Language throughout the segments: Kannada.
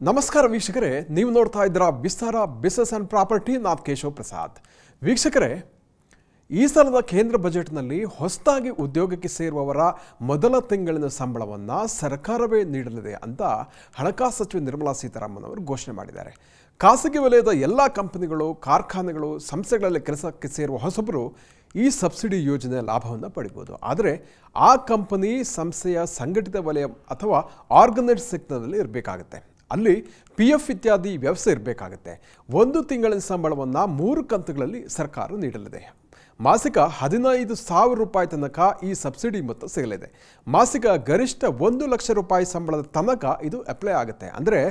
ನಮಸ್ಕಾರ ವೀಕ್ಷಕರೇ, ನೀವು ನೋಡ್ತಾ ಇದ್ದೀರಾ ವಿಸ್ತಾರ ಬಿಸಿನೆಸ್ ಅಂಡ್ ಪ್ರಾಪರ್ಟಿ. ನಾನು ಕೇಶವ್ ಪ್ರಸಾದ್. ವೀಕ್ಷಕರೇ, ಈ ಸಲದ ಕೇಂದ್ರ ಬಜೆಟ್ನಲ್ಲಿ ಹೊಸದಾಗಿ ಉದ್ಯೋಗಕ್ಕೆ ಸೇರುವವರ ಮೊದಲ ತಿಂಗಳಿನ ಸಂಬಳವನ್ನು ಸರ್ಕಾರವೇ ನೀಡಲಿದೆ ಅಂತ ಹಣಕಾಸು ಸಚಿವೆ ನಿರ್ಮಲಾ ಸೀತಾರಾಮನ್ ಅವರು ಘೋಷಣೆ ಮಾಡಿದ್ದಾರೆ. ಖಾಸಗಿ ವಲಯದ ಎಲ್ಲ ಕಂಪನಿಗಳು, ಕಾರ್ಖಾನೆಗಳು, ಸಂಸ್ಥೆಗಳಲ್ಲಿ ಕೆಲಸಕ್ಕೆ ಸೇರುವ ಹೊಸಬರು ಈ ಸಬ್ಸಿಡಿ ಯೋಜನೆಯ ಲಾಭವನ್ನು ಪಡಿಬೋದು. ಆದರೆ ಆ ಕಂಪನಿ, ಸಂಸ್ಥೆಯ ಸಂಘಟಿತ ವಲಯ ಅಥವಾ ಆರ್ಗನೈಸ್ಡ್ ಸೆಕ್ಟರ್ನಲ್ಲಿ ಇರಬೇಕಾಗುತ್ತೆ. ಅಲ್ಲಿ PF ಇತ್ಯಾದಿ ವ್ಯವಸ್ಥೆ ಇರಬೇಕಾಗುತ್ತೆ. 1 ತಿಂಗಳಿನ ಸಂಬಳವನ್ನು 3 ಕಂತುಗಳಲ್ಲಿ ಸರ್ಕಾರ ನೀಡಲಿದೆ. ಮಾಸಿಕ 15,000 ರೂಪಾಯಿ ತನಕ ಈ ಸಬ್ಸಿಡಿ ಮೊತ್ತ ಸಿಗಲಿದೆ. ಮಾಸಿಕ ಗರಿಷ್ಠ 1 ಲಕ್ಷ ರೂಪಾಯಿ ಸಂಬಳದ ತನಕ ಇದು ಅಪ್ಲೈ ಆಗುತ್ತೆ. ಅಂದರೆ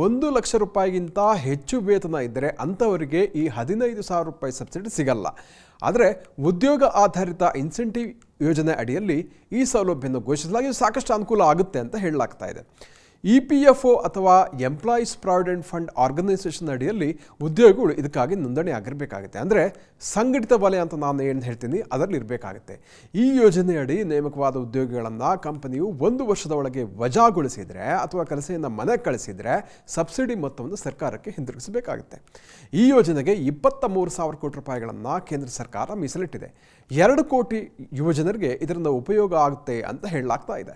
1 ಲಕ್ಷ ರೂಪಾಯಿಗಿಂತ ಹೆಚ್ಚು ವೇತನ ಇದ್ದರೆ ಅಂಥವರಿಗೆ ಈ 15,000 ರೂಪಾಯಿ ಸಬ್ಸಿಡಿ ಸಿಗಲ್ಲ. ಆದರೆ ಉದ್ಯೋಗ ಆಧಾರಿತ ಇನ್ಸೆಂಟಿವ್ ಯೋಜನೆ ಅಡಿಯಲ್ಲಿ ಈ ಸೌಲಭ್ಯವನ್ನು ಘೋಷಿಸಲಾಗಿ ಸಾಕಷ್ಟು ಅನುಕೂಲ ಆಗುತ್ತೆ ಅಂತ ಹೇಳಲಾಗ್ತಾ ಇದೆ. EPFO ಅಥವಾ ಎಂಪ್ಲಾಯೀಸ್ ಪ್ರಾವಿಡೆಂಟ್ ಫಂಡ್ ಆರ್ಗನೈಸೇಷನ್ ಅಡಿಯಲ್ಲಿ ಉದ್ಯೋಗಿಗಳು ಇದಕ್ಕಾಗಿ ನೋಂದಣಿ ಆಗಿರಬೇಕಾಗುತ್ತೆ. ಅಂದರೆ ಸಂಘಟಿತ ವಲಯ ಅಂತ ನಾನು ಏನು ಹೇಳ್ತೀನಿ ಅದರಲ್ಲಿ ಇರಬೇಕಾಗುತ್ತೆ. ಈ ಯೋಜನೆಯಡಿ ನೇಮಕವಾದ ಉದ್ಯೋಗಿಗಳನ್ನು ಕಂಪನಿಯು 1 ವರ್ಷದ ಒಳಗೆ ವಜಾಗೊಳಿಸಿದರೆ ಅಥವಾ ಕೆಲಸದಿಂದ ಮನೆಗೆ ಕಳಿಸಿದರೆ ಸಬ್ಸಿಡಿ ಮೊತ್ತವನ್ನು ಸರ್ಕಾರಕ್ಕೆ ಹಿಂದಿರುಗಿಸಬೇಕಾಗುತ್ತೆ. ಈ ಯೋಜನೆಗೆ 23,000 ಕೋಟಿ ರೂಪಾಯಿಗಳನ್ನು ಕೇಂದ್ರ ಸರ್ಕಾರ ಮೀಸಲಿಟ್ಟಿದೆ. 2 ಕೋಟಿ ಯುವಜನರಿಗೆ ಇದರಿಂದ ಉಪಯೋಗ ಆಗುತ್ತೆ ಅಂತ ಹೇಳಲಾಗ್ತಾ ಇದೆ.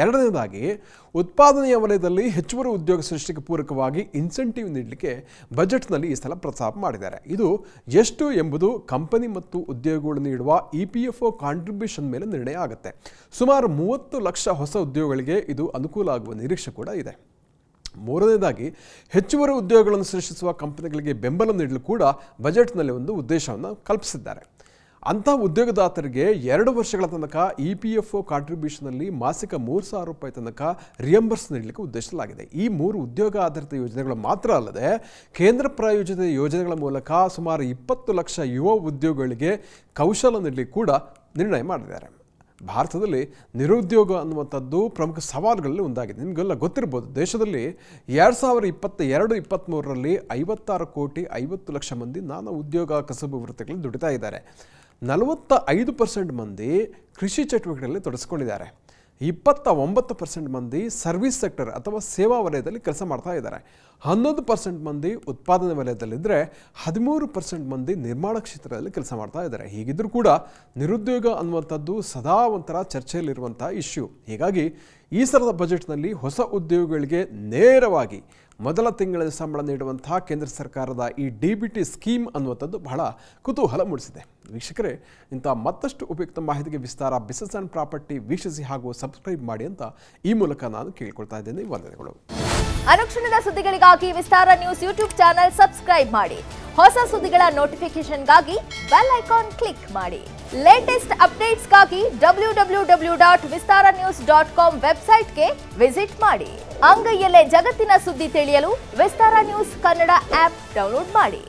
ಎರಡನೇದಾಗಿ, ಉತ್ಪಾದನೆಯ ವಲಯದಲ್ಲಿ ಹೆಚ್ಚುವರಿ ಉದ್ಯೋಗ ಸೃಷ್ಟಿಗೆ ಪೂರಕವಾಗಿ ಇನ್ಸೆಂಟಿವ್ ನೀಡಲಿಕ್ಕೆ ಬಜೆಟ್ನಲ್ಲಿ ಈ ಸಲ ಪ್ರಸ್ತಾಪ ಮಾಡಿದ್ದಾರೆ. ಇದು ಎಷ್ಟು ಎಂಬುದು ಕಂಪನಿ ಮತ್ತು ಉದ್ಯೋಗಿಗಳು ನೀಡುವ EPFO ಕಾಂಟ್ರಿಬ್ಯೂಷನ್ ಮೇಲೆ ನಿರ್ಣಯ ಆಗುತ್ತೆ. ಸುಮಾರು 30 ಲಕ್ಷ ಹೊಸ ಉದ್ಯೋಗಗಳಿಗೆ ಇದು ಅನುಕೂಲ ಆಗುವ ನಿರೀಕ್ಷೆ ಕೂಡ ಇದೆ. ಮೂರನೇದಾಗಿ, ಹೆಚ್ಚುವರಿ ಉದ್ಯೋಗಗಳನ್ನು ಸೃಷ್ಟಿಸುವ ಕಂಪನಿಗಳಿಗೆ ಬೆಂಬಲ ನೀಡಲು ಕೂಡ ಬಜೆಟ್ನಲ್ಲಿ ಒಂದು ಉದ್ದೇಶವನ್ನು ಕಲ್ಪಿಸಿದ್ದಾರೆ. ಅಂಥ ಉದ್ಯೋಗದಾತರಿಗೆ 2 ವರ್ಷಗಳ ತನಕ EPFO ಕಾಂಟ್ರಿಬ್ಯೂಷನಲ್ಲಿ ಮಾಸಿಕ 3,000 ರೂಪಾಯಿ ತನಕ ರಿಯಂಬರ್ಸ್ ನೀಡಲಿಕ್ಕೆ ಉದ್ದೇಶಿಸಲಾಗಿದೆ. ಈ 3 ಉದ್ಯೋಗ ಆಧಾರಿತ ಯೋಜನೆಗಳು ಮಾತ್ರ ಅಲ್ಲದೆ ಕೇಂದ್ರ ಪ್ರಾಯೋಜಿತ ಯೋಜನೆಗಳ ಮೂಲಕ ಸುಮಾರು 20 ಲಕ್ಷ ಯುವ ಉದ್ಯೋಗಿಗಳಿಗೆ ಕೌಶಲ ನೀಡಲಿಕ್ಕೆ ಕೂಡ ನಿರ್ಣಯ ಮಾಡಿದ್ದಾರೆ. ಭಾರತದಲ್ಲಿ ನಿರುದ್ಯೋಗ ಅನ್ನುವಂಥದ್ದು ಪ್ರಮುಖ ಸವಾಲುಗಳಲ್ಲಿ ಒಂದಾಗಿದೆ. ನಿಮಗೆಲ್ಲ ಗೊತ್ತಿರ್ಬೋದು, ದೇಶದಲ್ಲಿ 2022-23ರಲ್ಲಿ 56 ಕೋಟಿ 50 ಲಕ್ಷ ಮಂದಿ ನಾನಾ ಉದ್ಯೋಗ ಕಸಬು ವೃತ್ತಿಗಳಲ್ಲಿ ದುಡಿತಾ ಇದ್ದಾರೆ. 45% ಮಂದಿ ಕೃಷಿ ಚಟುವಟಿಕೆಗಳಲ್ಲಿ ತೊಡಗಿಸಿಕೊಂಡಿದ್ದಾರೆ. 29% ಮಂದಿ ಸರ್ವಿಸ್ ಸೆಕ್ಟರ್ ಅಥವಾ ಸೇವಾ ವಲಯದಲ್ಲಿ ಕೆಲಸ ಮಾಡ್ತಾ ಇದ್ದಾರೆ. 11% ಮಂದಿ ಉತ್ಪಾದನೆ ವಲಯದಲ್ಲಿದ್ದರೆ 13% ಮಂದಿ ನಿರ್ಮಾಣ ಕ್ಷೇತ್ರದಲ್ಲಿ ಕೆಲಸ ಮಾಡ್ತಾ ಇದ್ದಾರೆ. ಹೀಗಿದ್ರೂ ಕೂಡ ನಿರುದ್ಯೋಗ ಅನ್ನುವಂಥದ್ದು ಸದಾ ಒಂಥರ ಚರ್ಚೆಯಲ್ಲಿರುವಂಥ ಇಶ್ಯೂ. ಹೀಗಾಗಿ ಈ ಸಲದ ಬಜೆಟ್ನಲ್ಲಿ ಹೊಸ ಉದ್ಯೋಗಿಗಳಿಗೆ ನೇರವಾಗಿ ಮೊದಲ ತಿಂಗಳಿನ ಸಂಬಳ ನೀಡುವಂಥ ಕೇಂದ್ರ ಸರ್ಕಾರದ ಈ DBT ಸ್ಕೀಮ್ ಅನ್ನುವಂಥದ್ದು ಬಹಳ ಕುತೂಹಲ ಮೂಡಿಸಿದೆ. ವೀಕ್ಷಕರೇ, ಇಂಥ ಮತ್ತಷ್ಟು ಉಪಯುಕ್ತ ಮಾಹಿತಿಗೆ ವಿಸ್ತಾರ ಬಿಸಿನೆಸ್ ಆ್ಯಂಡ್ ಪ್ರಾಪರ್ಟಿ ವೀಕ್ಷಿಸಿ ಹಾಗೂ ಸಬ್ಸ್ಕ್ರೈಬ್ ಮಾಡಿ ಅಂತ ಈ ಮೂಲಕ ನಾನು ಕೇಳ್ಕೊಳ್ತಾ ಇದ್ದೇನೆ. ವಂದನೆಗಳು. ಅನುಕ್ಷಣದ ಸುದ್ದಿಗಳಿಗಾಗಿ ವಿಸ್ತಾರ ನ್ಯೂಸ್ ಯೂಟ್ಯೂಬ್ ಚಾನೆಲ್ ಸಬ್ಸ್ಕ್ರೈಬ್ ಮಾಡಿ. ಹೊಸ ಸುದ್ದಿಗಳ ನೋಟಿಫಿಕೇಶನ್ಗಾಗಿ ಬೆಲ್ ಐಕಾನ್ ಕ್ಲಿಕ್ ಮಾಡಿ. ಲೇಟೆಸ್ಟ್ ಅಪ್ಡೇಟ್ಸ್ಗಾಗಿ www.vistaranews.com ವೆಬ್ಸೈಟ್ಗೆ ವಿಸಿಟ್ ಮಾಡಿ. ಅಂಗೈಯಲ್ಲೇ ಜಗತ್ತಿನ ಸುದ್ದಿ ತಿಳಿಯಲು ವಿಸ್ತಾರ ನ್ಯೂಸ್ ಕನ್ನಡ ಆಪ್ ಡೌನ್ಲೋಡ್ ಮಾಡಿ.